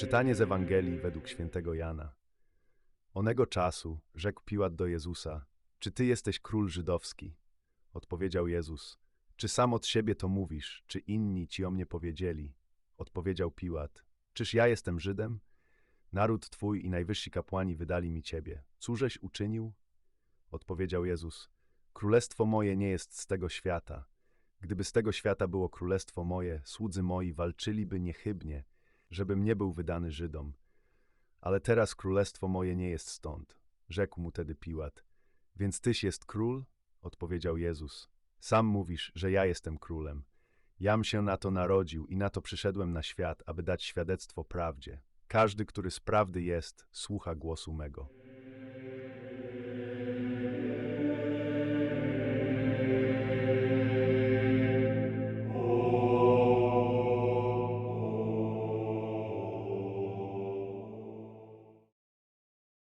Czytanie z Ewangelii według świętego Jana. Onego czasu rzekł Piłat do Jezusa: Czy ty jesteś król żydowski? Odpowiedział Jezus: Czy sam od siebie to mówisz, czy inni ci o mnie powiedzieli? Odpowiedział Piłat: Czyż ja jestem Żydem? Naród twój i najwyżsi kapłani wydali mi ciebie. Cóżeś uczynił? Odpowiedział Jezus: Królestwo moje nie jest z tego świata. Gdyby z tego świata było królestwo moje, słudzy moi walczyliby niechybnie, żebym nie był wydany Żydom. Ale teraz królestwo moje nie jest stąd. Rzekł mu tedy Piłat: Więc tyś jest król? Odpowiedział Jezus: Sam mówisz, że ja jestem królem. Jam się na to narodził i na to przyszedłem na świat, aby dać świadectwo prawdzie. Każdy, który z prawdy jest, słucha głosu mego.